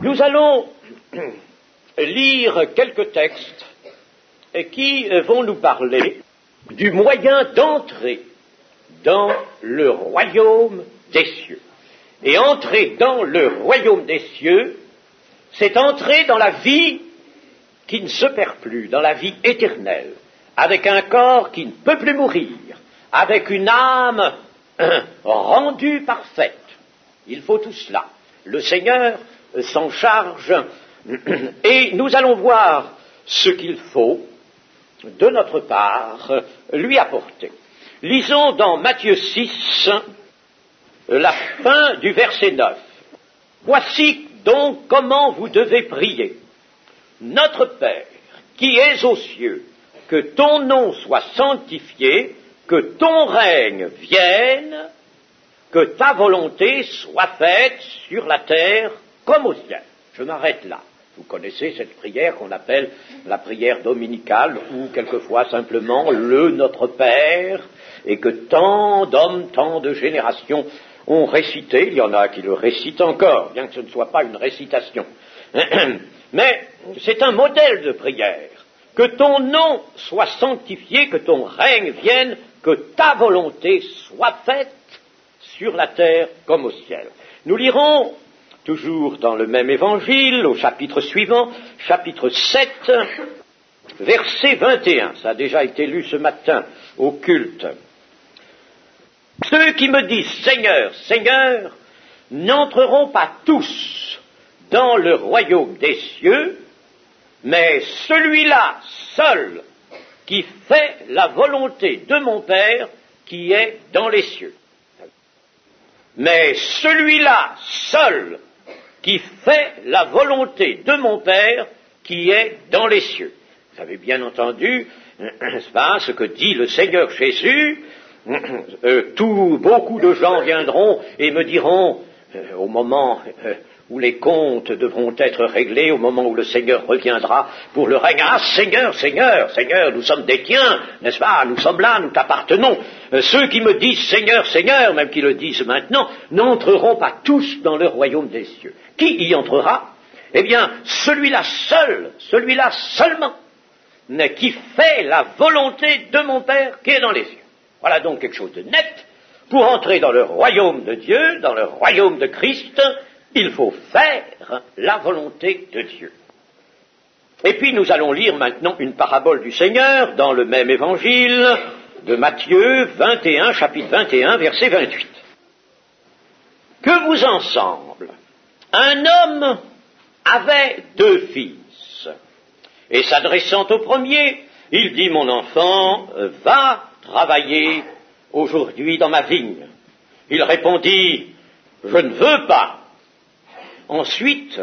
Nous allons lire quelques textes qui vont nous parler du moyen d'entrer dans le royaume des cieux. Et entrer dans le royaume des cieux, c'est entrer dans la vie qui ne se perd plus, dans la vie éternelle, avec un corps qui ne peut plus mourir, avec une âme rendue parfaite. Il faut tout cela. Le Seigneur s'en charge et nous allons voir ce qu'il faut de notre part lui apporter. Lisons dans Matthieu 6, la fin du verset 9. Voici donc comment vous devez prier. Notre Père, qui es aux cieux, que ton nom soit sanctifié, que ton règne vienne, que ta volonté soit faite sur la terre comme au ciel. Je m'arrête là. Vous connaissez cette prière qu'on appelle la prière dominicale, ou quelquefois simplement le Notre Père, et que tant d'hommes, tant de générations ont récité. Il y en a qui le récitent encore, bien que ce ne soit pas une récitation. Mais c'est un modèle de prière. Que ton nom soit sanctifié, que ton règne vienne, que ta volonté soit faite sur la terre comme au ciel. Nous lirons, toujours dans le même évangile, au chapitre suivant, chapitre 7, verset 21. Ça a déjà été lu ce matin au culte. Ceux qui me disent « Seigneur, Seigneur » n'entreront pas tous dans le royaume des cieux, mais celui-là seul qui fait la volonté de mon Père qui est dans les cieux. Mais celui-là seul qui fait la volonté de mon Père qui est dans les cieux. Vous avez bien entendu, n'est-ce pas, ce que dit le Seigneur Jésus. Beaucoup de gens viendront et me diront, au moment où les comptes devront être réglés, au moment où le Seigneur reviendra pour le règne, « Ah, Seigneur, Seigneur, Seigneur, nous sommes des tiens, n'est-ce pas, nous sommes là, nous t'appartenons. » Ceux qui me disent « Seigneur, Seigneur », même qui le disent maintenant, n'entreront pas tous dans le royaume des cieux. Qui y entrera? Eh bien, celui-là seul, celui-là seulement, qui fait la volonté de mon Père qui est dans les cieux. Voilà donc quelque chose de net. Pour entrer dans le royaume de Dieu, dans le royaume de Christ, il faut faire la volonté de Dieu. Et puis nous allons lire maintenant une parabole du Seigneur dans le même évangile de Matthieu 21, chapitre 21, verset 28. Que vous ensemble, un homme avait 2 fils, et s'adressant au premier, il dit « Mon enfant, va travailler aujourd'hui dans ma vigne. » Il répondit « Je ne veux pas. » Ensuite,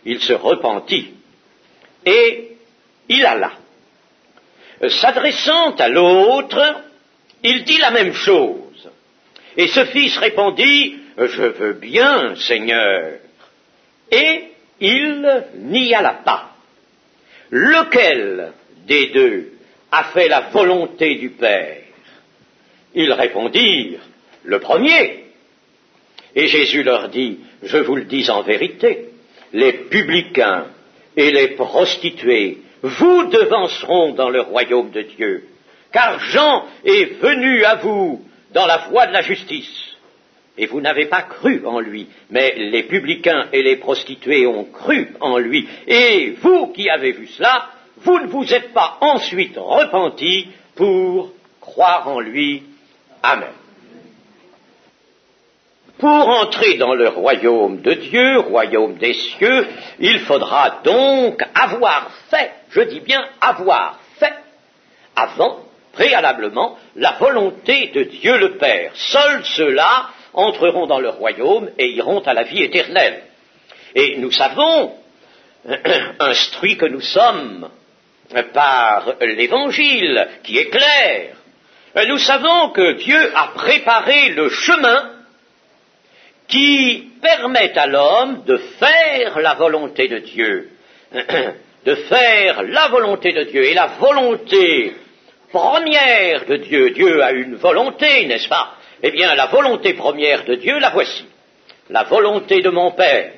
il se repentit et il alla. S'adressant à l'autre, il dit la même chose. Et ce fils répondit « Je veux bien, Seigneur. » Et il n'y alla pas. Lequel des 2 a fait la volonté du Père? Ils répondirent « Le premier. » Et Jésus leur dit « Je vous le dis en vérité, les publicains et les prostituées vous devanceront dans le royaume de Dieu, car Jean est venu à vous dans la voie de la justice, et vous n'avez pas cru en lui, mais les publicains et les prostituées ont cru en lui, et vous qui avez vu cela, vous ne vous êtes pas ensuite repentis pour croire en lui. Amen. Pour entrer dans le royaume de Dieu, royaume des cieux, il faudra donc avoir fait, je dis bien avoir fait, avant, préalablement, la volonté de Dieu le Père. Seuls ceux-là entreront dans le royaume et iront à la vie éternelle. Et nous savons, instruits que nous sommes par l'Évangile, qui est clair, nous savons que Dieu a préparé le chemin qui permet à l'homme de faire la volonté de Dieu, de faire la volonté de Dieu. Et la volonté première de Dieu, Dieu a une volonté, n'est-ce pas? Eh bien, la volonté première de Dieu, la voici. La volonté de mon Père,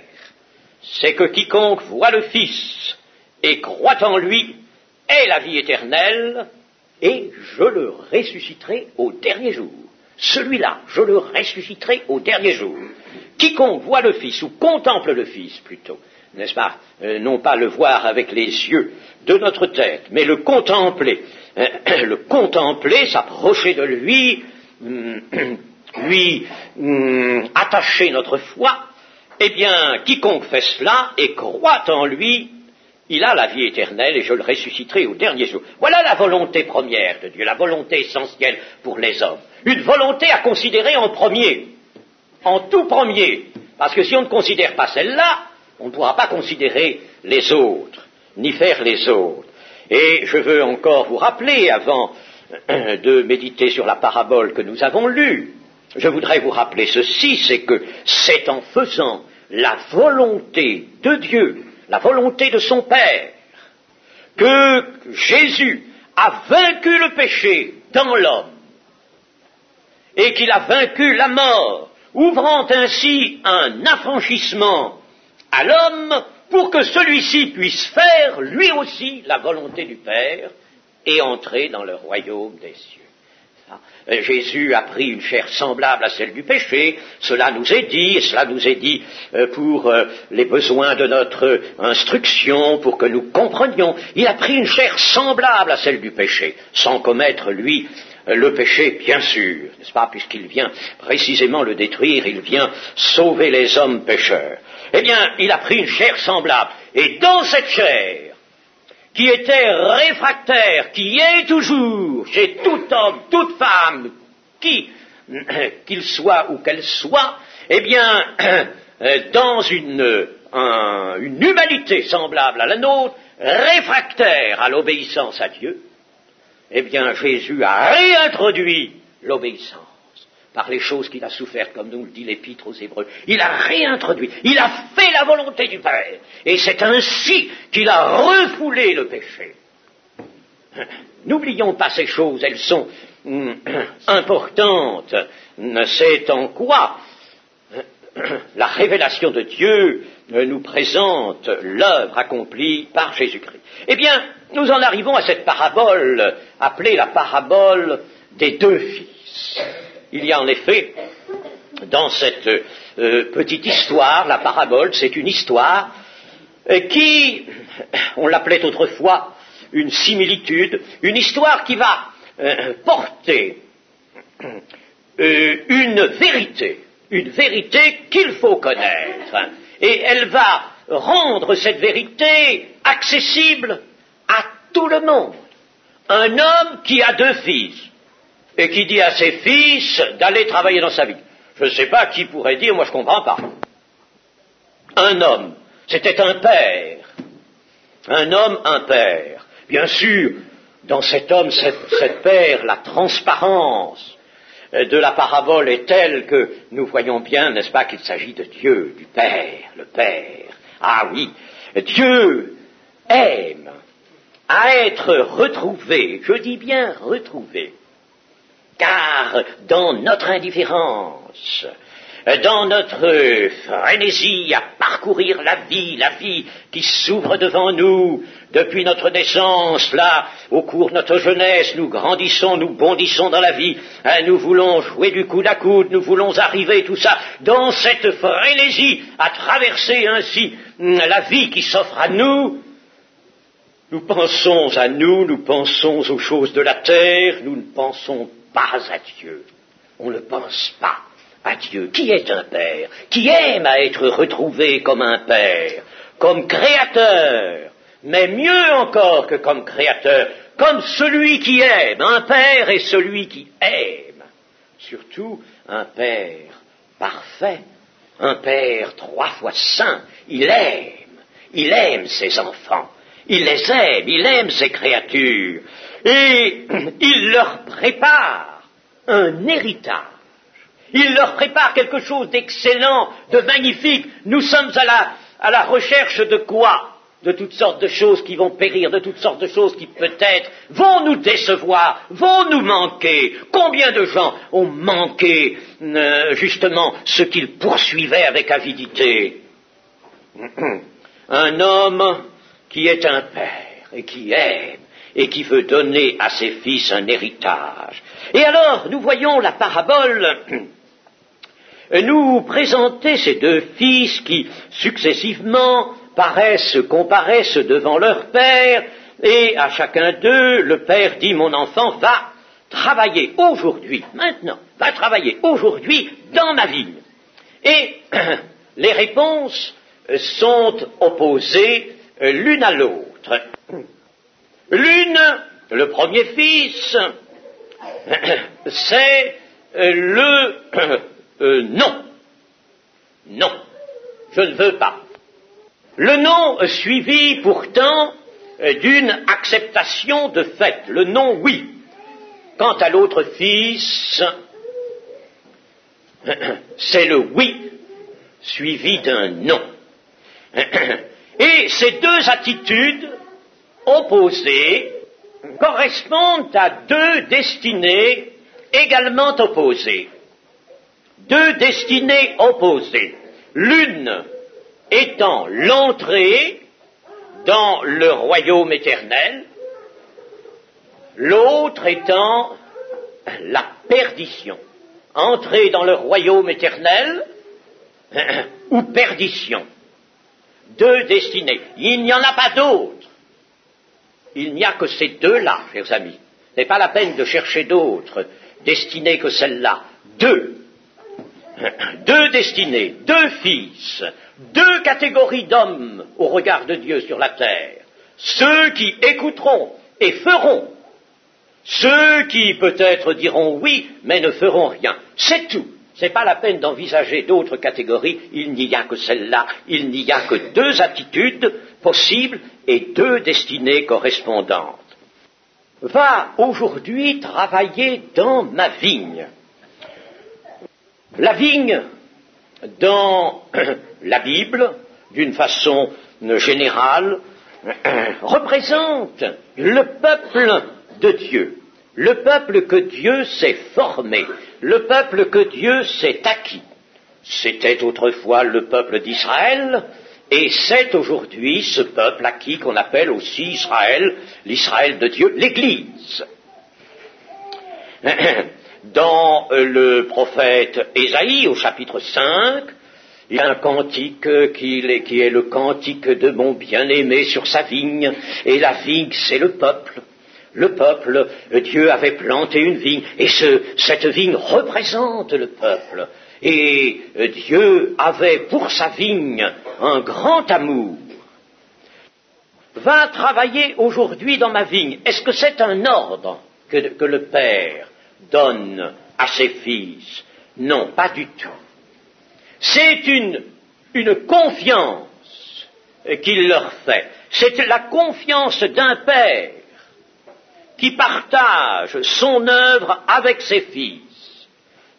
c'est que quiconque voit le Fils et croit en lui ait la vie éternelle, et je le ressusciterai au dernier jour. Celui-là, je le ressusciterai au dernier jour. Quiconque voit le Fils, ou contemple le Fils plutôt, n'est-ce pas, non pas le voir avec les yeux de notre tête, mais le contempler, s'approcher de lui, attacher notre foi, eh bien, quiconque fait cela et croit en lui, il a la vie éternelle et je le ressusciterai au dernier jour. Voilà la volonté première de Dieu, la volonté essentielle pour les hommes. Une volonté à considérer en premier, en tout premier, parce que si on ne considère pas celle-là, on ne pourra pas considérer les autres, ni faire les autres. Et je veux encore vous rappeler, avant de méditer sur la parabole que nous avons lue, je voudrais vous rappeler ceci, c'est que c'est en faisant la volonté de Dieu, la volonté de son Père, que Jésus a vaincu le péché dans l'homme, et qu'il a vaincu la mort, ouvrant ainsi un affranchissement à l'homme pour que celui-ci puisse faire, lui aussi, la volonté du Père et entrer dans le royaume des cieux. Jésus a pris une chair semblable à celle du péché, cela nous est dit, et cela nous est dit pour les besoins de notre instruction, pour que nous comprenions. Il a pris une chair semblable à celle du péché, sans commettre, lui, le péché, bien sûr, n'est-ce pas, puisqu'il vient précisément le détruire, il vient sauver les hommes pécheurs. Eh bien, il a pris une chair semblable, et dans cette chair, qui était réfractaire, qui est toujours chez tout homme, toute femme, qu'il soit ou qu'elle soit, eh bien, dans une humanité semblable à la nôtre, réfractaire à l'obéissance à Dieu, eh bien, Jésus a réintroduit l'obéissance par les choses qu'il a souffert, comme nous le dit l'Épître aux Hébreux. Il a réintroduit, il a fait la volonté du Père, et c'est ainsi qu'il a refoulé le péché. N'oublions pas ces choses, elles sont importantes. C'est en quoi la révélation de Dieu nous présente l'œuvre accomplie par Jésus-Christ. Eh bien, nous en arrivons à cette parabole, appelée la parabole des deux fils. Il y a en effet, dans cette petite histoire, la parabole, c'est une histoire qui, on l'appelait autrefois une similitude, une histoire qui va porter une vérité qu'il faut connaître, et elle va rendre cette vérité accessible à tout le monde. Un homme qui a deux fils, et qui dit à ses fils d'aller travailler dans sa vie. Je ne sais pas qui pourrait dire, moi je ne comprends pas. Un homme, c'était un père. Un homme, un père. Bien sûr, dans cet homme, cet père, la transparence de la parabole est telle que nous voyons bien, n'est-ce pas, qu'il s'agit de Dieu, du Père, le Père. Ah oui, Dieu aime à être retrouvé, je dis bien retrouvé, car dans notre indifférence, dans notre frénésie à parcourir la vie qui s'ouvre devant nous depuis notre naissance, là, au cours de notre jeunesse, nous grandissons, nous bondissons dans la vie, nous voulons jouer du coude à coude, nous voulons arriver, tout ça, dans cette frénésie, à traverser ainsi la vie qui s'offre à nous. Nous pensons à nous pensons aux choses de la terre, nous ne pensons pas à Dieu. On ne pense pas à Dieu, qui est un père, qui aime à être retrouvé comme un père, comme créateur, mais mieux encore que comme créateur, comme celui qui aime. Un père est celui qui aime, surtout un père parfait, un père 3 fois saint. Il aime ses enfants, il les aime, il aime ses créatures, et il leur prépare un héritage. Il leur prépare quelque chose d'excellent, de magnifique. Nous sommes à la recherche de quoi? De toutes sortes de choses qui vont périr, de toutes sortes de choses qui peut-être vont nous décevoir, vont nous manquer. Combien de gens ont manqué justement ce qu'ils poursuivaient avec avidité? un homme qui est un père et qui aime et qui veut donner à ses fils un héritage. Et alors, nous voyons la parabole nous présenter ces deux fils qui, successivement, comparaissent devant leur père, et à chacun d'eux, le père dit, mon enfant, va travailler aujourd'hui, maintenant, va travailler aujourd'hui dans ma vigne. Et les réponses sont opposées l'une à l'autre. L'une, le premier fils, c'est non. Non, je ne veux pas. Le non suivi pourtant d'une acceptation de fait. Le non, oui. Quant à l'autre fils, c'est le oui suivi d'un non. Et ces deux attitudes opposées correspondent à deux destinées également opposées. Deux destinées opposées. L'une étant l'entrée dans le royaume éternel, l'autre étant la perdition. Entrer dans le royaume éternel ou perdition. Deux destinées. Il n'y en a pas d'autres. Il n'y a que ces deux-là, chers amis. Ce n'est pas la peine de chercher d'autres destinées que celle-là. Deux destinées, deux fils, deux catégories d'hommes au regard de Dieu sur la terre. Ceux qui écouteront et feront. Ceux qui peut-être diront oui, mais ne feront rien. C'est tout. Ce n'est pas la peine d'envisager d'autres catégories. Il n'y a que celle-là. Il n'y a que deux attitudes possibles et deux destinées correspondantes. Va aujourd'hui travailler dans ma vigne. La vigne, dans la Bible, d'une façon générale, représente le peuple de Dieu, le peuple que Dieu s'est formé, le peuple que Dieu s'est acquis. C'était autrefois le peuple d'Israël, et c'est aujourd'hui ce peuple acquis qu'on appelle aussi Israël, l'Israël de Dieu, l'Église. Dans le prophète Ésaïe, au chapitre 5, il y a un cantique qui est le cantique de mon bien-aimé sur sa vigne, et la vigne, c'est le peuple. Le peuple, Dieu avait planté une vigne, et cette vigne représente le peuple. Et Dieu avait pour sa vigne un grand amour. Va travailler aujourd'hui dans ma vigne. Est-ce que c'est un ordre que le Père donne à ses fils? Non, pas du tout. C'est une confiance qu'il leur fait. C'est la confiance d'un père qui partage son œuvre avec ses fils.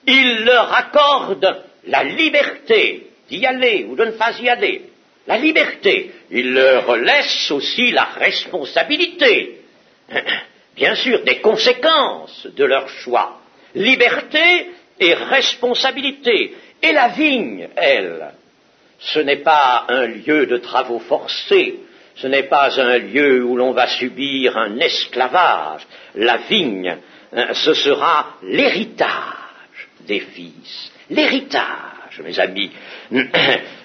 Il leur accorde la liberté d'y aller ou de ne pas y aller. La liberté. Il leur laisse aussi la responsabilité. Bien sûr, des conséquences de leur choix. Liberté et responsabilité. Et la vigne, elle, ce n'est pas un lieu de travaux forcés, ce n'est pas un lieu où l'on va subir un esclavage. La vigne, ce sera l'héritage des fils. L'héritage, mes amis.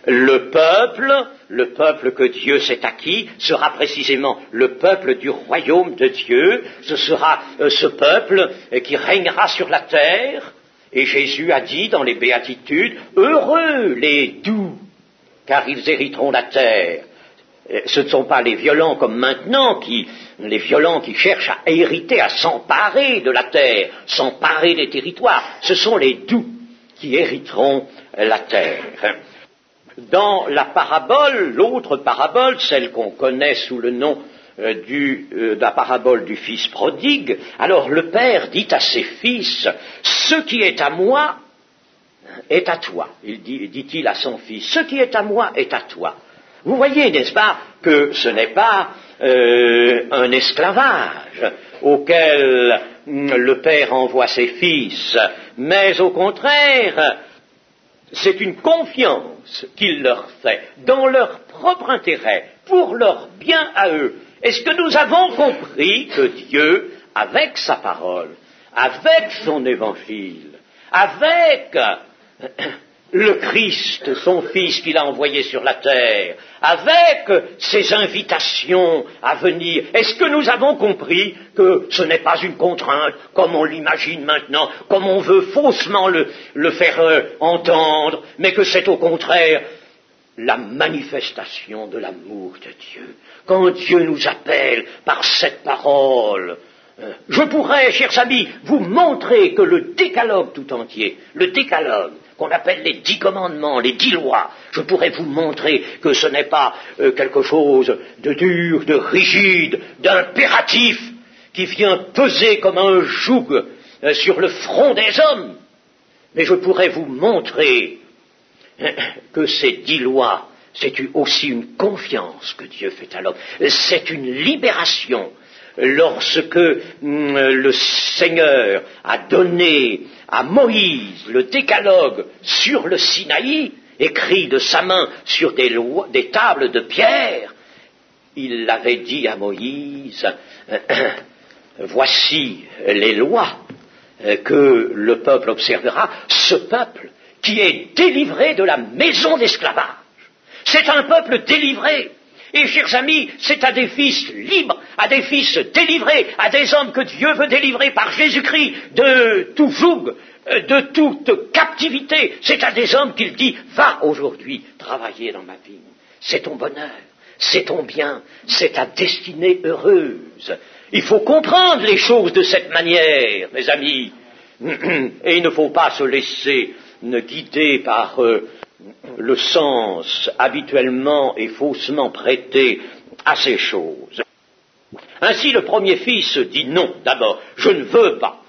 Le peuple que Dieu s'est acquis, sera précisément le peuple du royaume de Dieu. Ce sera ce peuple qui régnera sur la terre. Et Jésus a dit dans les béatitudes, heureux les doux, car ils hériteront la terre. Ce ne sont pas les violents comme maintenant, les violents qui cherchent à hériter, à s'emparer de la terre, s'emparer des territoires. Ce sont les doux qui hériteront la terre. Dans la parabole, l'autre parabole, celle qu'on connaît sous le nom de la parabole du fils prodigue, alors le père dit à ses fils, ce qui est à moi est à toi. Dit-il à son fils, ce qui est à moi est à toi. Vous voyez, n'est-ce pas, que ce n'est pas un esclavage auquel le père envoie ses fils, mais au contraire, C'est une confiance qu'il leur fait dans leur propre intérêt, pour leur bien à eux. Est-ce que nous avons compris que Dieu, avec sa parole, avec son évangile, avec le Christ, son Fils qu'il a envoyé sur la terre, avec ses invitations à venir, est-ce que nous avons compris que ce n'est pas une contrainte, comme on l'imagine maintenant, comme on veut faussement le faire entendre, mais que c'est au contraire la manifestation de l'amour de Dieu. Quand Dieu nous appelle par cette parole, je pourrais, chers amis, vous montrer que le décalogue tout entier, le décalogue, qu'on appelle les 10 commandements, les 10 lois, je pourrais vous montrer que ce n'est pas quelque chose de dur, de rigide, d'impératif, qui vient peser comme un joug sur le front des hommes. Mais je pourrais vous montrer que ces 10 lois, c'est aussi une confiance que Dieu fait à l'homme. C'est une libération. Lorsque le Seigneur a donné à Moïse le décalogue sur le Sinaï, écrit de sa main sur des tables de pierre, il l'avait dit à Moïse, voici les lois que le peuple observera, ce peuple qui est délivré de la maison d'esclavage. C'est un peuple délivré. Et, chers amis, c'est à des fils libres, à des fils délivrés, à des hommes que Dieu veut délivrer par Jésus-Christ de tout joug, de toute captivité. C'est à des hommes qu'il dit, va aujourd'hui travailler dans ma vigne. C'est ton bonheur, c'est ton bien, c'est ta destinée heureuse. Il faut comprendre les choses de cette manière, mes amis. Et il ne faut pas se laisser guider par le sens habituellement et faussement prêté à ces choses. Ainsi, le premier fils dit non, d'abord, je ne veux pas.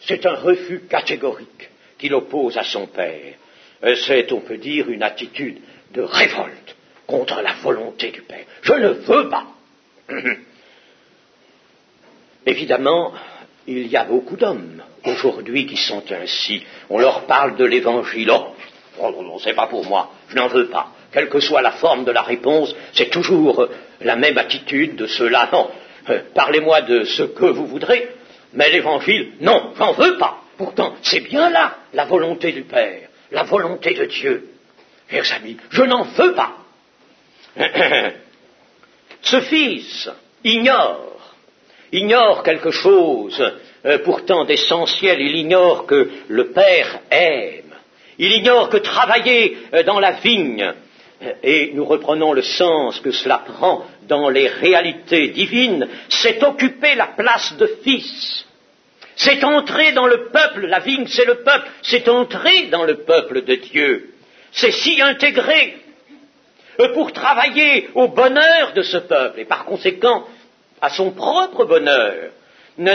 C'est un refus catégorique qu'il oppose à son père. C'est, on peut dire, une attitude de révolte contre la volonté du père. Je ne veux pas. Évidemment, il y a beaucoup d'hommes aujourd'hui qui sont ainsi. On leur parle de l'évangile. Oh non, c'est pas pour moi, je n'en veux pas. Quelle que soit la forme de la réponse, c'est toujours la même attitude de ceux-là. Non, parlez-moi de ce que vous voudrez, mais l'évangile, non, j'en veux pas. Pourtant, c'est bien là la volonté du Père, la volonté de Dieu. Chers amis, je n'en veux pas. Ce fils ignore quelque chose pourtant d'essentiel, il ignore que le Père aime. Il ignore que travailler dans la vigne, et nous reprenons le sens que cela prend dans les réalités divines, c'est occuper la place de fils. C'est entrer dans le peuple, la vigne c'est le peuple, c'est entrer dans le peuple de Dieu. C'est s'y intégrer pour travailler au bonheur de ce peuple, et par conséquent à son propre bonheur.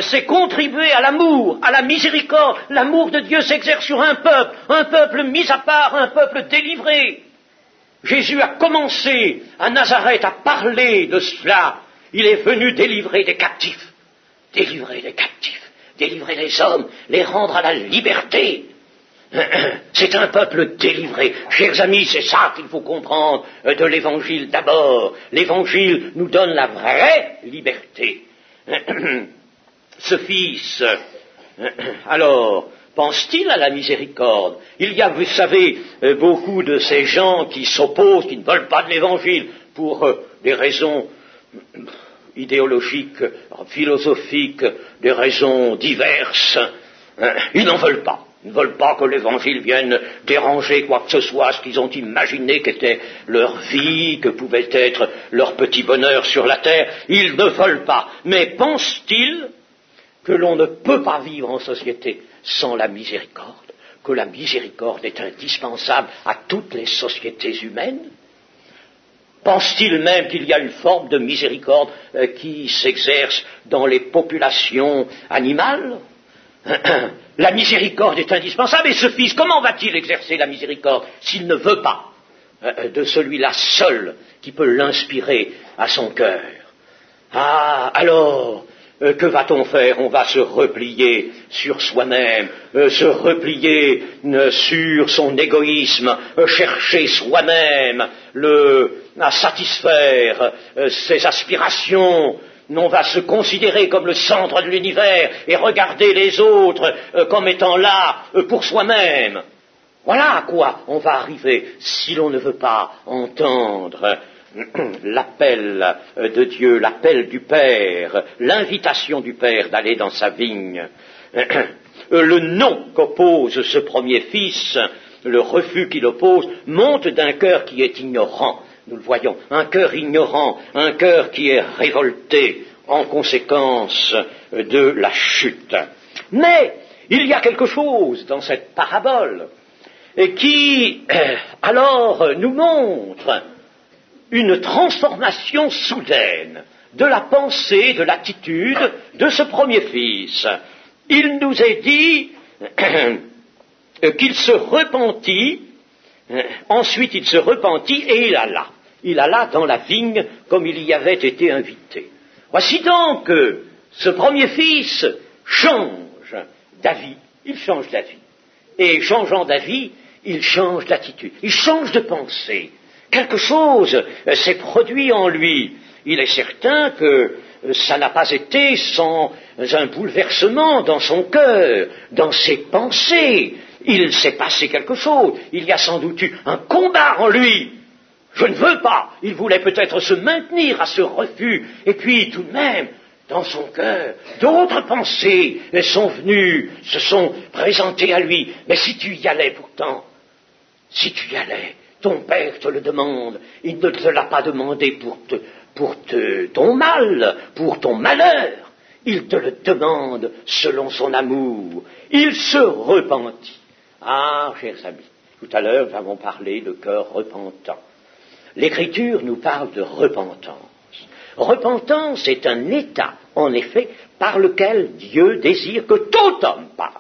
C'est contribuer à l'amour, à la miséricorde. L'amour de Dieu s'exerce sur un peuple mis à part, un peuple délivré. Jésus a commencé à Nazareth à parler de cela. Il est venu délivrer des captifs, délivrer les hommes, les rendre à la liberté. C'est un peuple délivré. Chers amis, c'est ça qu'il faut comprendre de l'Évangile d'abord. L'Évangile nous donne la vraie liberté. Ce fils, alors, pense-t-il à la miséricorde? Il y a, vous savez, beaucoup de ces gens qui s'opposent, qui ne veulent pas de l'Évangile, pour des raisons idéologiques, philosophiques, des raisons diverses. Ils n'en veulent pas. Ils ne veulent pas que l'Évangile vienne déranger quoi que ce soit, ce qu'ils ont imaginé qu'était leur vie, que pouvait être leur petit bonheur sur la terre. Ils ne veulent pas. Mais pensent-ils que l'on ne peut pas vivre en société sans la miséricorde, que la miséricorde est indispensable à toutes les sociétés humaines? Pense-t-il même qu'il y a une forme de miséricorde qui s'exerce dans les populations animales? La miséricorde est indispensable, et ce fils, comment va-t-il exercer la miséricorde s'il ne veut pas de celui-là seul qui peut l'inspirer à son cœur? Ah, alors, que va-t-on faire? On va se replier sur soi-même, se replier sur son égoïsme, chercher soi-même à satisfaire ses aspirations. On va se considérer comme le centre de l'univers et regarder les autres comme étant là pour soi-même. Voilà à quoi on va arriver si l'on ne veut pas entendre l'appel de Dieu, l'appel du Père, l'invitation du Père d'aller dans sa vigne. Le non qu'oppose ce premier fils, le refus qu'il oppose, monte d'un cœur qui est ignorant. Nous le voyons, un cœur ignorant, un cœur qui est révolté en conséquence de la chute. Mais il y a quelque chose dans cette parabole qui alors nous montre une transformation soudaine de la pensée, de l'attitude de ce premier fils. Il nous est dit qu'il se repentit, ensuite il se repentit et il alla. Il alla dans la vigne comme il y avait été invité. Voici donc que ce premier fils change d'avis, il change d'avis. Et changeant d'avis, il change d'attitude, il change de pensée. Quelque chose s'est produit en lui. Il est certain que ça n'a pas été sans un bouleversement dans son cœur, dans ses pensées. Il s'est passé quelque chose. Il y a sans doute eu un combat en lui. Je ne veux pas. Il voulait peut-être se maintenir à ce refus. Et puis, tout de même, dans son cœur, d'autres pensées sont venues, se sont présentées à lui. Mais si tu y allais pourtant, si tu y allais, ton père te le demande. Il ne te l'a pas demandé pour ton mal, pour ton malheur. Il te le demande selon son amour. Il se repentit. Ah, chers amis, tout à l'heure nous avons parlé de cœur repentant. L'Écriture nous parle de repentance. Repentance est un état, en effet, par lequel Dieu désire que tout homme passe.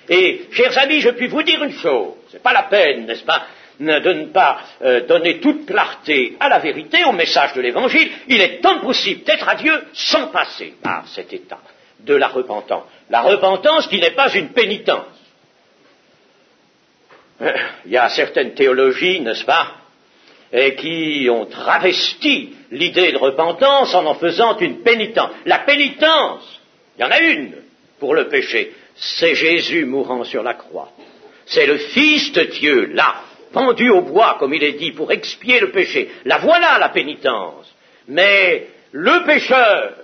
Et, chers amis, je puis vous dire une chose, c'est pas la peine, n'est-ce pas, de ne pas donner toute clarté à la vérité, au message de l'Évangile. Il est impossible d'être à Dieu sans passer par cet état de la repentance. La repentance qui n'est pas une pénitence. Il y a certaines théologies, n'est-ce pas, et qui ont travesti l'idée de repentance en faisant une pénitence. La pénitence, il y en a une pour le péché, c'est Jésus mourant sur la croix. C'est le Fils de Dieu, là, pendu au bois, comme il est dit, pour expier le péché. La voilà la pénitence. Mais le pécheur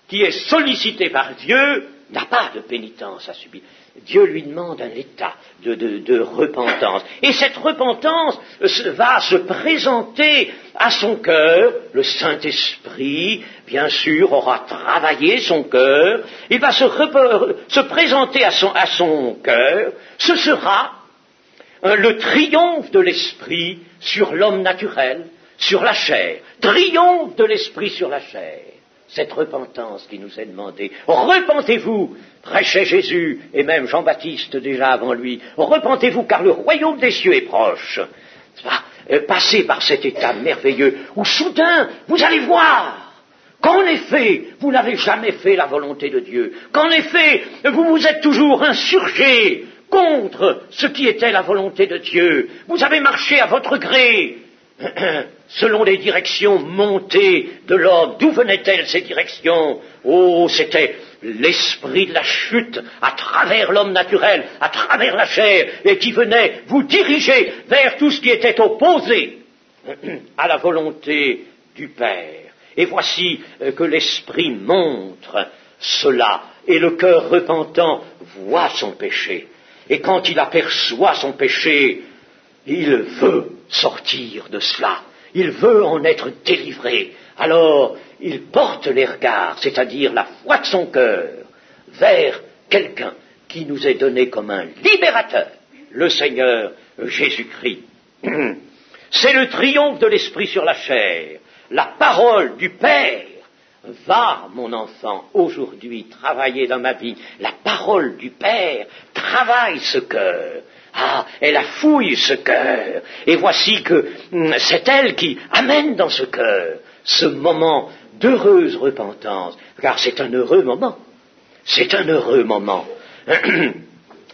qui est sollicité par Dieu n'a pas de pénitence à subir. Dieu lui demande un état de repentance. Et cette repentance va se présenter à son cœur. Le Saint-Esprit, bien sûr, aura travaillé son cœur. Il va se présenter à son cœur. Ce sera le triomphe de l'Esprit sur l'homme naturel, sur la chair. Triomphe de l'Esprit sur la chair. Cette repentance qui nous est demandée. Repentez-vous, prêchait Jésus, et même Jean-Baptiste déjà avant lui. Repentez-vous, car le royaume des cieux est proche. Passez par cet état merveilleux où soudain, vous allez voir qu'en effet, vous n'avez jamais fait la volonté de Dieu. Qu'en effet, vous vous êtes toujours insurgé contre ce qui était la volonté de Dieu. Vous avez marché à votre gré, selon les directions montées de l'homme. D'où venaient-elles ces directions? Oh, c'était l'esprit de la chute à travers l'homme naturel, à travers la chair, et qui venait vous diriger vers tout ce qui était opposé à la volonté du Père. Et voici que l'esprit montre cela, et le cœur repentant voit son péché. Et quand il aperçoit son péché, il veut sortir de cela. Il veut en être délivré. Alors, il porte les regards, c'est-à-dire la foi de son cœur, vers quelqu'un qui nous est donné comme un libérateur, le Seigneur Jésus-Christ. C'est le triomphe de l'Esprit sur la chair. La parole du Père va, mon enfant, aujourd'hui travailler dans ma vie. La parole du Père travaille ce cœur. Ah, elle affouille ce cœur. Et voici que c'est elle qui amène dans ce cœur ce moment d'heureuse repentance, car c'est un heureux moment. C'est un heureux moment.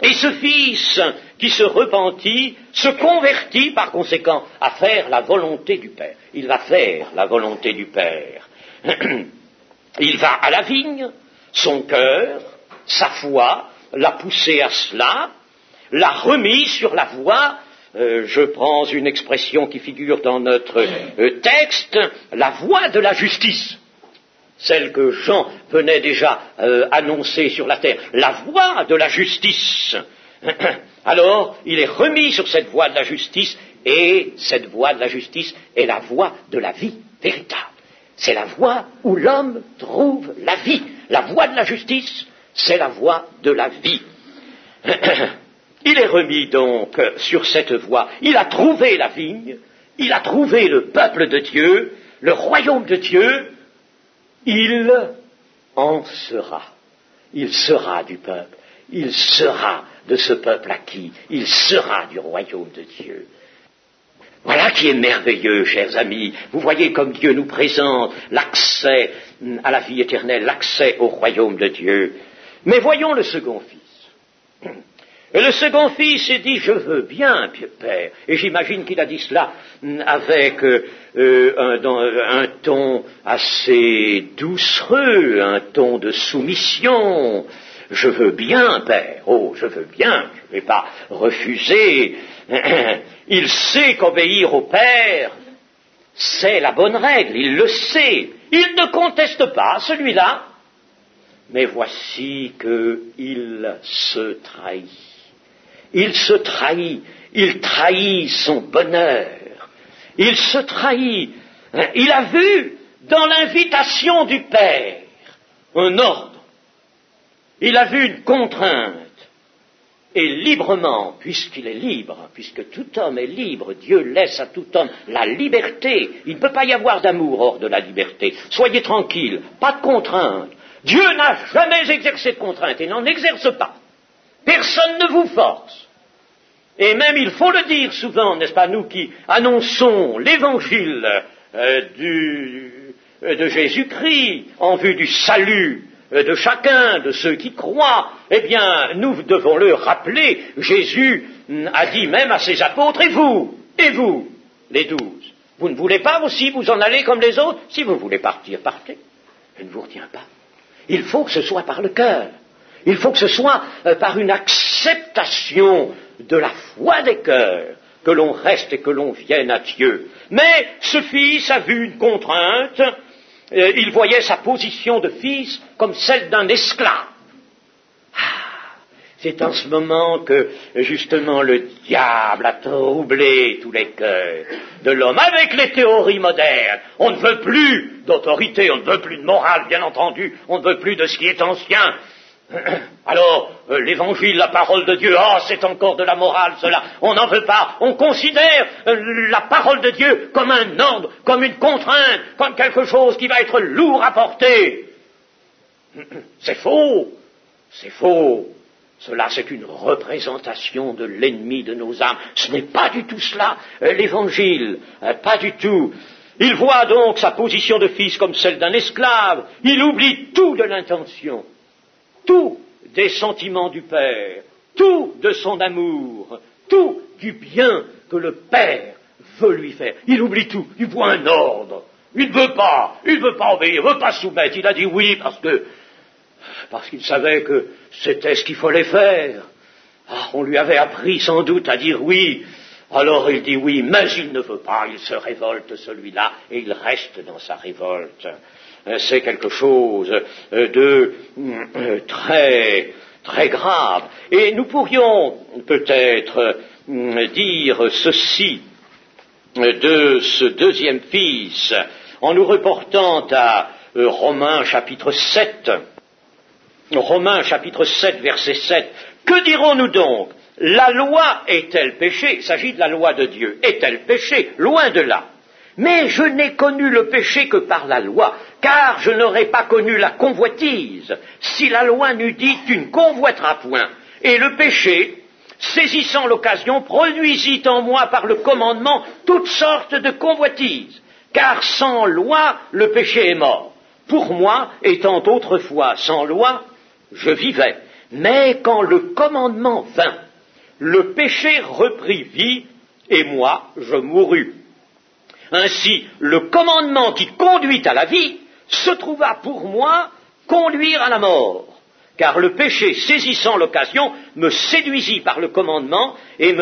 Et ce fils qui se repentit se convertit par conséquent à faire la volonté du Père. Il va faire la volonté du Père. Il va à la vigne, son cœur, sa foi, l'a poussé à cela, l'a remis sur la voie, je prends une expression qui figure dans notre texte, la voie de la justice. Celle que Jean venait déjà annoncer sur la terre, la voie de la justice. Alors, il est remis sur cette voie de la justice, et cette voie de la justice est la voie de la vie véritable. C'est la voie où l'homme trouve la vie. La voie de la justice, c'est la voie de la vie. Il est remis donc sur cette voie. Il a trouvé la vigne, il a trouvé le peuple de Dieu, le royaume de Dieu. Il en sera. Il sera du peuple. Il sera de ce peuple acquis. Il sera du royaume de Dieu. Voilà qui est merveilleux, chers amis. Vous voyez comme Dieu nous présente l'accès à la vie éternelle, l'accès au royaume de Dieu. Mais voyons le second fils. Et le second fils dit, je veux bien, Père. Et j'imagine qu'il a dit cela avec un ton assez doucereux, un ton de soumission. Je veux bien, Père. Oh, je veux bien, je ne vais pas refuser. Il sait qu'obéir au Père, c'est la bonne règle, il le sait. Il ne conteste pas celui-là. Mais voici qu'il se trahit. Il se trahit, il trahit son bonheur, il se trahit. Il a vu dans l'invitation du Père un ordre, il a vu une contrainte, et librement, puisqu'il est libre, puisque tout homme est libre, Dieu laisse à tout homme la liberté. Il ne peut pas y avoir d'amour hors de la liberté. Soyez tranquille, pas de contrainte. Dieu n'a jamais exercé de contrainte et n'en exerce pas. Personne ne vous force. Et même, il faut le dire souvent, n'est-ce pas, nous qui annonçons l'évangile de Jésus-Christ en vue du salut de chacun, de ceux qui croient, eh bien, nous devons le rappeler. Jésus a dit même à ses apôtres, et vous, les 12, vous ne voulez pas aussi vous en aller comme les autres? Si vous voulez partir, partez. Je ne vous retiens pas. Il faut que ce soit par le cœur. Il faut que ce soit par une acceptation de la foi des cœurs que l'on reste et que l'on vienne à Dieu. Mais ce fils a vu une contrainte, il voyait sa position de fils comme celle d'un esclave. C'est en ce moment que, justement, le diable a troublé tous les cœurs de l'homme avec les théories modernes. On ne veut plus d'autorité, on ne veut plus de morale, bien entendu, on ne veut plus de ce qui est ancien. Alors, l'évangile, la parole de Dieu, c'est encore de la morale, cela, on n'en veut pas. On considère la parole de Dieu comme un ordre, comme une contrainte, comme quelque chose qui va être lourd à porter. C'est faux, c'est faux. Cela, c'est une représentation de l'ennemi de nos âmes. Ce n'est pas du tout cela, l'évangile, pas du tout. Il voit donc sa position de fils comme celle d'un esclave. Il oublie tout de l'intention, tout des sentiments du Père, tout de son amour, tout du bien que le Père veut lui faire. Il oublie tout, il voit un ordre. Il ne veut pas obéir, il ne veut pas soumettre. Il a dit oui parce qu'il savait que c'était ce qu'il fallait faire. On lui avait appris sans doute à dire oui. Alors il dit oui, mais il ne veut pas, il se révolte celui-là, et il reste dans sa révolte. C'est quelque chose de très, très grave. Et nous pourrions peut-être dire ceci de ce deuxième fils, en nous reportant à Romains chapitre 7, Romains chapitre 7, verset 7. Que dirons-nous donc? La loi est-elle péché? Il s'agit de la loi de Dieu. Est-elle péché? Loin de là. Mais je n'ai connu le péché que par la loi, car je n'aurais pas connu la convoitise, si la loi n'eût dit « tu ne convoiteras point ». Et le péché, saisissant l'occasion, produisit en moi par le commandement toutes sortes de convoitises, car sans loi, le péché est mort. Pour moi, étant autrefois sans loi, je vivais. Mais quand le commandement vint, le péché reprit vie, et moi, je mourus. Ainsi, le commandement qui conduit à la vie se trouva pour moi conduire à la mort. Car le péché, saisissant l'occasion, me séduisit par le commandement et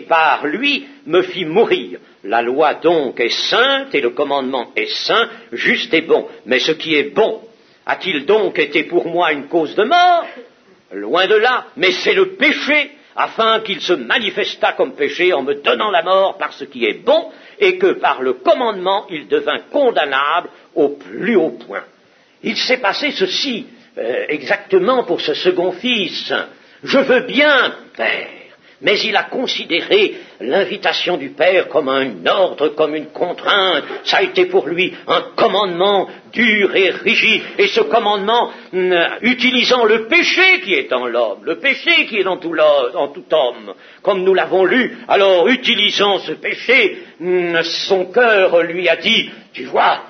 par lui me fit mourir. La loi donc est sainte et le commandement est saint, juste et bon. Mais ce qui est bon, a-t-il donc été pour moi une cause de mort? Loin de là, mais c'est le péché, afin qu'il se manifestât comme péché en me donnant la mort par ce qui est bon, et que par le commandement il devint condamnable au plus haut point. Il s'est passé ceci exactement pour ce second fils. Je veux bien, Père, mais il a considéré l'invitation du Père comme un ordre, comme une contrainte. Ça a été pour lui un commandement dur et rigide, et ce commandement, utilisant le péché qui est en l'homme, le péché qui est dans tout homme, comme nous l'avons lu, alors utilisant ce péché, son cœur lui a dit, tu vois,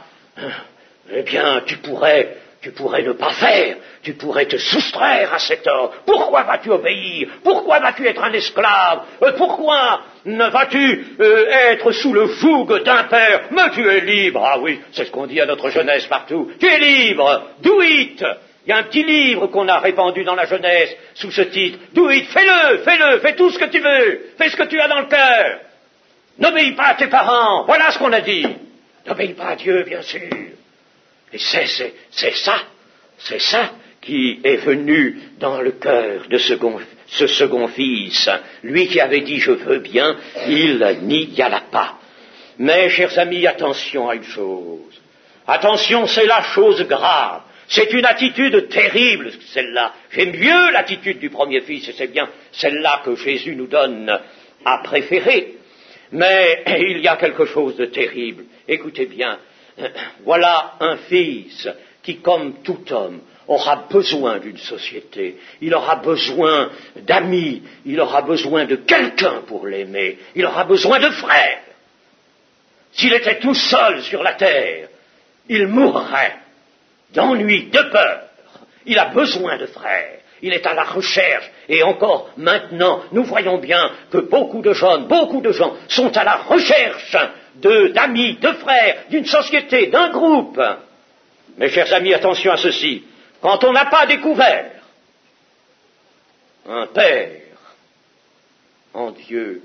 eh bien, tu pourrais ne pas faire, tu pourrais te soustraire à cet ordre. Pourquoi vas-tu obéir? Pourquoi vas-tu être un esclave? Pourquoi vas-tu être sous le joug d'un père? Mais tu es libre. Ah oui, c'est ce qu'on dit à notre jeunesse partout. Tu es libre. Do it. Il y a un petit livre qu'on a répandu dans la jeunesse sous ce titre. Do it. Fais-le, fais tout ce que tu veux. Fais ce que tu as dans le cœur. N'obéis pas à tes parents. Voilà ce qu'on a dit. N'obéis pas à Dieu, bien sûr. Et c'est ça qui est venu dans le cœur de ce second fils. Lui qui avait dit « je veux bien », il n'y alla pas. Mais, chers amis, attention à une chose. Attention, c'est la chose grave. C'est une attitude terrible, celle-là. J'aime mieux l'attitude du premier fils, et c'est bien celle-là que Jésus nous donne à préférer. Mais il y a quelque chose de terrible. Écoutez bien. Voilà un fils qui, comme tout homme, aura besoin d'une société, il aura besoin d'amis, il aura besoin de quelqu'un pour l'aimer, il aura besoin de frères. S'il était tout seul sur la terre, il mourrait d'ennui, de peur. Il a besoin de frères, il est à la recherche, et encore maintenant, nous voyons bien que beaucoup de gens sont à la recherche d'amis, de frères, d'une société, d'un groupe. Mes chers amis, attention à ceci. Quand on n'a pas découvert un père en Dieu,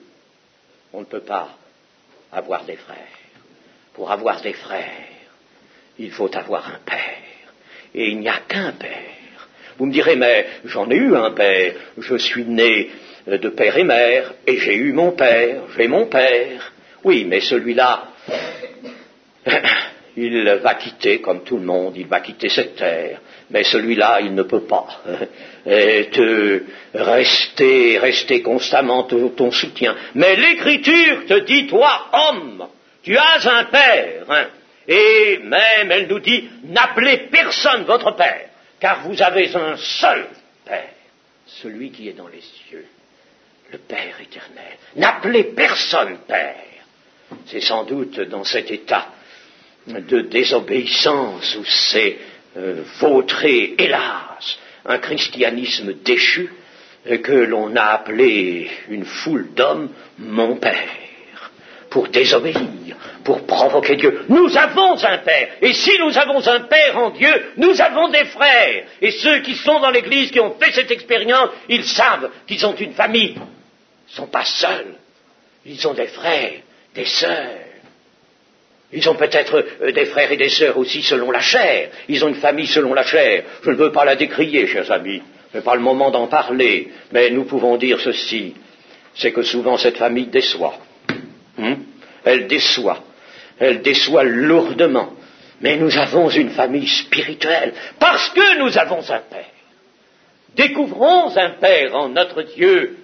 on ne peut pas avoir des frères. Pour avoir des frères, il faut avoir un père. Et il n'y a qu'un père. Vous me direz, mais j'en ai eu un père. Je suis né de père et mère, et j'ai eu mon père, j'ai mon père. Oui, mais celui-là, il va quitter, comme tout le monde, il va quitter cette terre. Mais celui-là, il ne peut pas rester constamment ton soutien. Mais l'Écriture te dit, toi, homme, tu as un père. Et même, elle nous dit, n'appelez personne votre père, car vous avez un seul père, celui qui est dans les cieux, le Père éternel. N'appelez personne père. C'est sans doute dans cet état de désobéissance où c'est vautré, hélas, un christianisme déchu, que l'on a appelé une foule d'hommes mon père, pour désobéir, pour provoquer Dieu. Nous avons un père, et si nous avons un père en Dieu, nous avons des frères, et ceux qui sont dans l'Église, qui ont fait cette expérience, ils savent qu'ils ont une famille. Ils ne sont pas seuls, ils ont des frères, des sœurs. Ils ont peut-être des frères et des sœurs aussi selon la chair. Ils ont une famille selon la chair. Je ne veux pas la décrier, chers amis. Ce n'est pas le moment d'en parler. Mais nous pouvons dire ceci. C'est que souvent cette famille déçoit. Elle déçoit. Elle déçoit lourdement. Mais nous avons une famille spirituelle. Parce que nous avons un Père. Découvrons un Père en notre Dieu,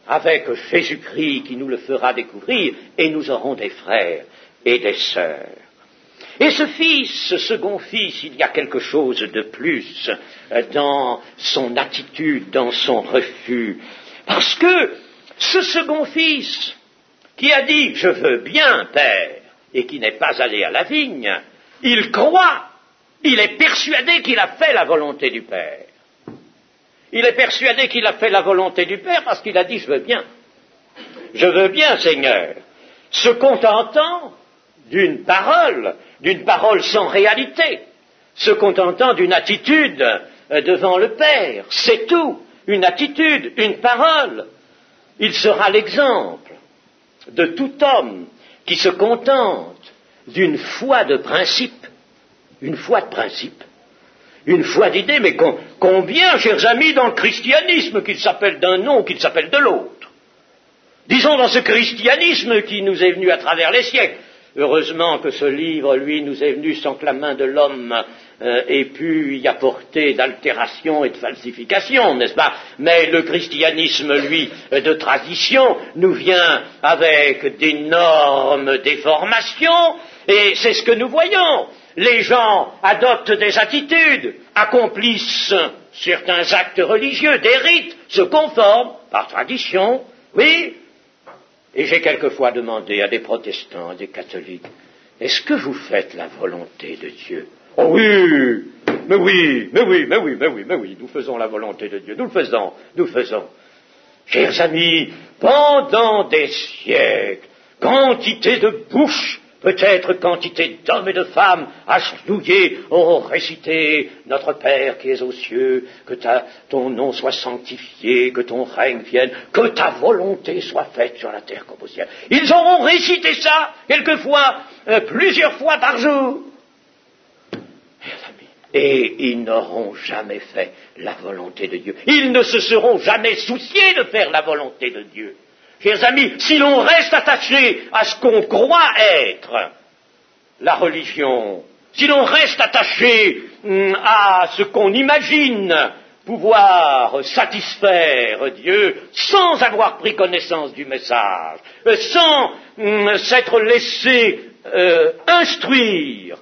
avec Jésus-Christ qui nous le fera découvrir, et nous aurons des frères et des sœurs. Et ce second fils, il y a quelque chose de plus dans son attitude, dans son refus. Parce que ce second fils, qui a dit « Je veux bien, Père », et qui n'est pas allé à la vigne, il croit Il est persuadé qu'il a fait la volonté du Père. Il est persuadé qu'il a fait la volonté du Père parce qu'il a dit « Je veux bien. Je veux bien, Seigneur », se contentant d'une parole sans réalité, se contentant d'une attitude devant le Père. C'est tout, une attitude, une parole. Il sera l'exemple de tout homme qui se contente d'une foi de principe, une foi de principe, une foi d'idée, mais combien, chers amis, dans le christianisme, qu'il s'appelle d'un nom, qu'il s'appelle de l'autre. Disons dans ce christianisme qui nous est venu à travers les siècles. Heureusement que ce livre, lui, nous est venu sans que la main de l'homme ait pu y apporter d'altération et de falsification, n'est-ce pas? Mais le christianisme, lui, de tradition, nous vient avec d'énormes déformations, et c'est ce que nous voyons. Les gens adoptent des attitudes, accomplissent certains actes religieux, des rites, se conforment par tradition, oui. Et j'ai quelquefois demandé à des protestants, à des catholiques, est-ce que vous faites la volonté de Dieu? Oh oui, mais oui, mais oui, mais oui, mais oui, mais oui, nous faisons la volonté de Dieu, nous le faisons. Chers amis, pendant des siècles, quantité de bouches, peut-être quantité d'hommes et de femmes agenouillés auront récité « Notre Père qui es aux cieux, que ton nom soit sanctifié, que ton règne vienne, que ta volonté soit faite sur la terre comme au ciel. » Ils auront récité ça, quelquefois, plusieurs fois par jour. Et ils n'auront jamais fait la volonté de Dieu. Ils ne se seront jamais souciés de faire la volonté de Dieu. Chers amis, si l'on reste attaché à ce qu'on croit être la religion, si l'on reste attaché à ce qu'on imagine pouvoir satisfaire Dieu sans avoir pris connaissance du message, sans s'être laissé instruire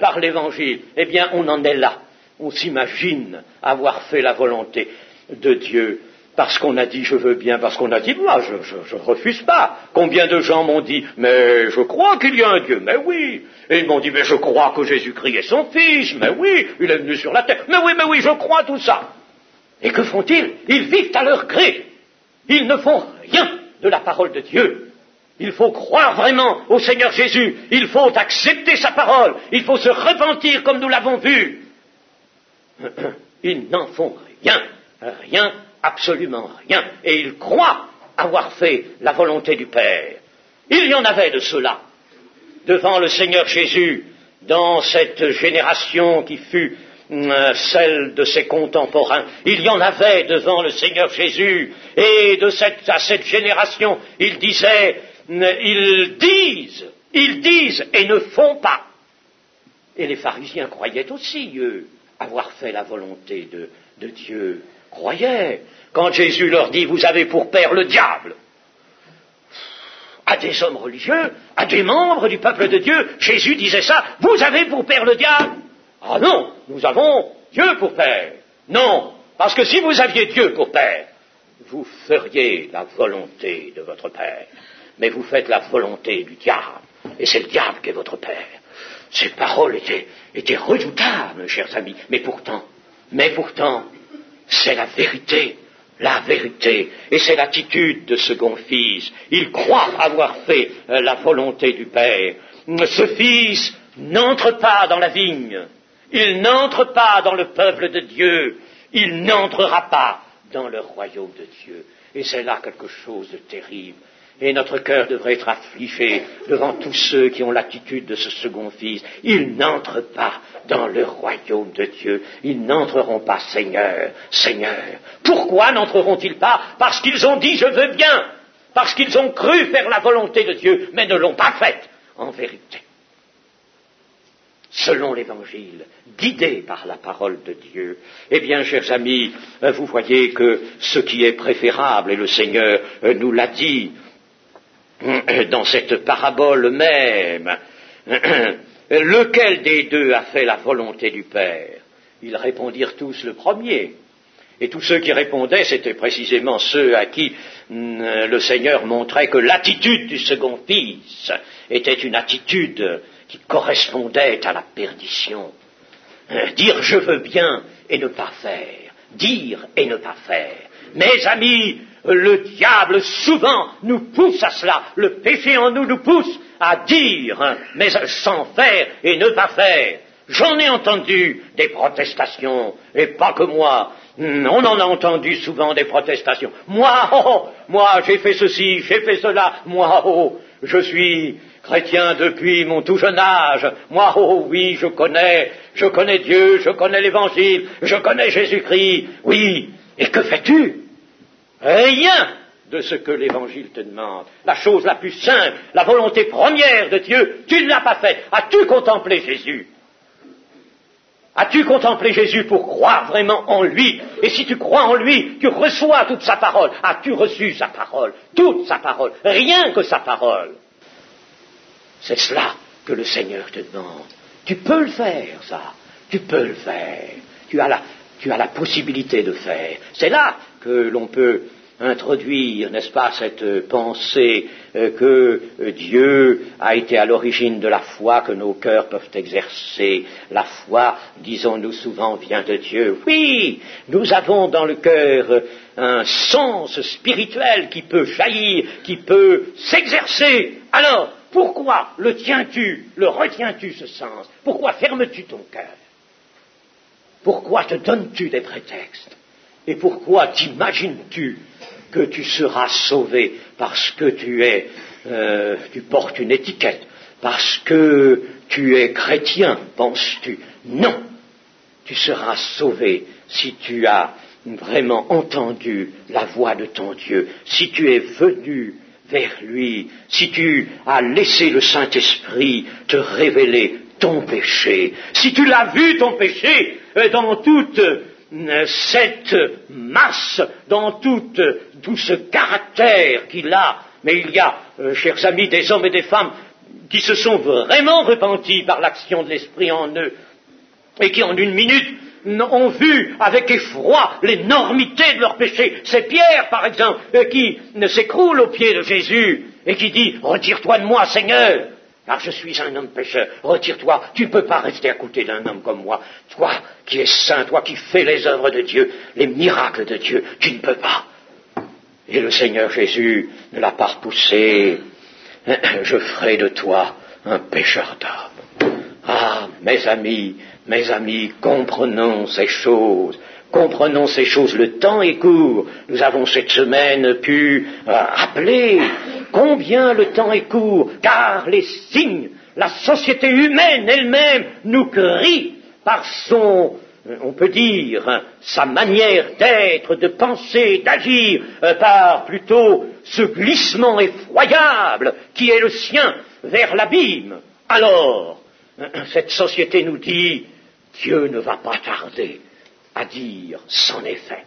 par l'Évangile, eh bien on en est là. On s'imagine avoir fait la volonté de Dieu. Parce qu'on a dit je veux bien, parce qu'on a dit moi je refuse pas. Combien de gens m'ont dit mais je crois qu'il y a un Dieu, mais oui. Et ils m'ont dit mais je crois que Jésus-Christ est son fils, mais oui, il est venu sur la terre, mais oui, je crois tout ça. Et que font-ils? Ils vivent à leur gré. Ils ne font rien de la parole de Dieu. Il faut croire vraiment au Seigneur Jésus, il faut accepter sa parole, il faut se repentir comme nous l'avons vu. Ils n'en font rien. Absolument rien. Et ils croient avoir fait la volonté du Père. Il y en avait de cela devant le Seigneur Jésus dans cette génération qui fut celle de ses contemporains. Il y en avait devant le Seigneur Jésus. Et à cette génération, ils disaient, ils disent et ne font pas. Et les pharisiens croyaient aussi, eux, avoir fait la volonté de Dieu. Croyaient. Quand Jésus leur dit, vous avez pour père le diable, à des hommes religieux, à des membres du peuple de Dieu, Jésus disait ça, vous avez pour père le diable? Ah non, nous avons Dieu pour père. Non, parce que si vous aviez Dieu pour père, vous feriez la volonté de votre père. Mais vous faites la volonté du diable, et c'est le diable qui est votre père. Ces paroles étaient redoutables, chers amis, mais pourtant, c'est la vérité, et c'est l'attitude de ce second fils. Il croit avoir fait la volonté du Père. Ce fils n'entre pas dans la vigne, il n'entre pas dans le peuple de Dieu, il n'entrera pas dans le royaume de Dieu. Et c'est là quelque chose de terrible. Et notre cœur devrait être affligé devant tous ceux qui ont l'attitude de ce second fils. Ils n'entrent pas dans le royaume de Dieu. Ils n'entreront pas, Seigneur, Seigneur. Pourquoi n'entreront-ils pas? Parce qu'ils ont dit, je veux bien. Parce qu'ils ont cru faire la volonté de Dieu, mais ne l'ont pas faite, en vérité. Selon l'Évangile, guidés par la parole de Dieu. Eh bien, chers amis, vous voyez que ce qui est préférable, et le Seigneur nous l'a dit, dans cette parabole même, lequel des deux a fait la volonté du Père? Ils répondirent tous le premier. Et tous ceux qui répondaient, c'était précisément ceux à qui le Seigneur montrait que l'attitude du second fils était une attitude qui correspondait à la perdition. dire je veux bien et ne pas faire, dire et ne pas faire. Mes amis, le diable souvent nous pousse à cela, le péché en nous pousse à dire, mais sans faire et ne pas faire. J'en ai entendu des protestations, et pas que moi. On en a entendu souvent des protestations. Moi, j'ai fait ceci, j'ai fait cela. Moi, je suis chrétien depuis mon tout jeune âge. Moi, oui, je connais Dieu, je connais l'Évangile, je connais Jésus-Christ. Oui, et que fais-tu? Rien de ce que l'Évangile te demande. La chose la plus simple, la volonté première de Dieu, tu ne l'as pas faite. As-tu contemplé Jésus? As-tu contemplé Jésus pour croire vraiment en lui? Et si tu crois en lui, tu reçois toute sa parole. As-tu reçu sa parole? Toute sa parole. Rien que sa parole. C'est cela que le Seigneur te demande. Tu peux le faire, ça. Tu peux le faire. Tu as la possibilité de faire. C'est là que l'on peut introduire, n'est-ce pas, cette pensée que Dieu a été à l'origine de la foi que nos cœurs peuvent exercer. La foi, disons-nous souvent, vient de Dieu. Oui, nous avons dans le cœur un sens spirituel qui peut jaillir, qui peut s'exercer. Alors, pourquoi le retiens-tu ce sens? Pourquoi fermes-tu ton cœur? Pourquoi te donnes-tu des prétextes? Et pourquoi t'imagines-tu que tu seras sauvé parce que tu portes une étiquette, parce que tu es chrétien, penses-tu? Non, tu seras sauvé si tu as vraiment entendu la voix de ton Dieu, si tu es venu vers lui, si tu as laissé le Saint-Esprit te révéler ton péché, si tu l'as vu ton péché dans toute cette masse, dans tout ce caractère qu'il a. Mais il y a, chers amis, des hommes et des femmes qui se sont vraiment repentis par l'action de l'Esprit en eux et qui en une minute ont vu avec effroi l'énormité de leur péché. C'est Pierre, par exemple, qui s'écroule aux pieds de Jésus et qui dit « Retire-toi de moi, Seigneur !» car je suis un homme pécheur, retire-toi, tu ne peux pas rester à côté d'un homme comme moi. Toi qui es saint, toi qui fais les œuvres de Dieu, les miracles de Dieu, tu ne peux pas. Et le Seigneur Jésus ne l'a pas repoussé. Je ferai de toi un pécheur d'hommes. Ah, mes amis, comprenons ces choses. Comprenons ces choses, le temps est court. Nous avons cette semaine pu rappeler combien le temps est court, car les signes, la société humaine elle-même nous crie par on peut dire, sa manière d'être, de penser, d'agir, par plutôt ce glissement effroyable qui est le sien vers l'abîme. Alors, cette société nous dit, Dieu ne va pas tarder à dire, c'en est fait.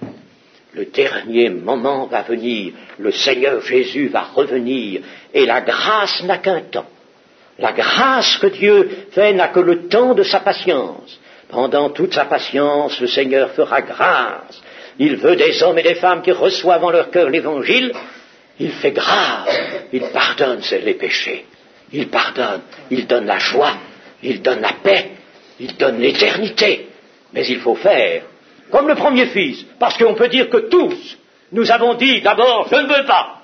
Le dernier moment va venir, le Seigneur Jésus va revenir, et la grâce n'a qu'un temps. La grâce que Dieu fait n'a que le temps de sa patience. Pendant toute sa patience, le Seigneur fera grâce. Il veut des hommes et des femmes qui reçoivent en leur cœur l'Évangile. Il fait grâce, il pardonne les péchés. Il pardonne, il donne la joie, il donne la paix, il donne l'éternité. Mais il faut faire comme le premier fils, parce qu'on peut dire que tous, nous avons dit d'abord, je ne veux pas.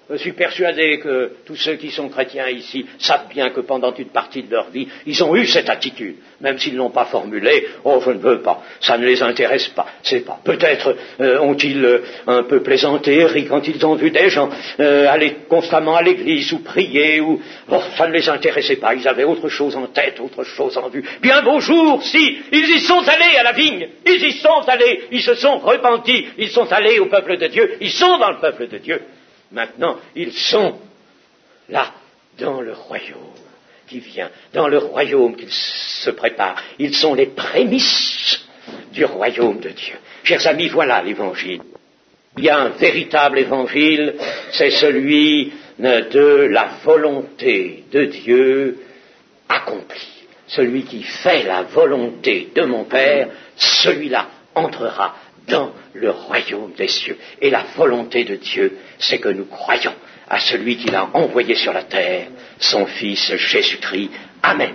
Je suis persuadé que tous ceux qui sont chrétiens ici savent bien que pendant une partie de leur vie, ils ont eu cette attitude, même s'ils ne l'ont pas formulée, oh je ne veux pas, ça ne les intéresse pas, c'est pas. Peut-être ont-ils un peu plaisanté, ri quand ils ont vu des gens aller constamment à l'église ou prier, ou oh, ça ne les intéressait pas, ils avaient autre chose en tête, autre chose en vue. Bien beau jour, si, ils y sont allés à la vigne, ils y sont allés, ils se sont repentis, ils sont allés au peuple de Dieu, ils sont dans le peuple de Dieu. Maintenant, ils sont là, dans le royaume qui vient, dans le royaume qui se prépare. Ils sont les prémices du royaume de Dieu. Chers amis, voilà l'évangile. Il y a un véritable évangile, c'est celui de la volonté de Dieu accomplie. Celui qui fait la volonté de mon Père, celui-là entrera dans le royaume des cieux. Et la volonté de Dieu, c'est que nous croyons à celui qu'il a envoyé sur la terre, son Fils Jésus-Christ. Amen.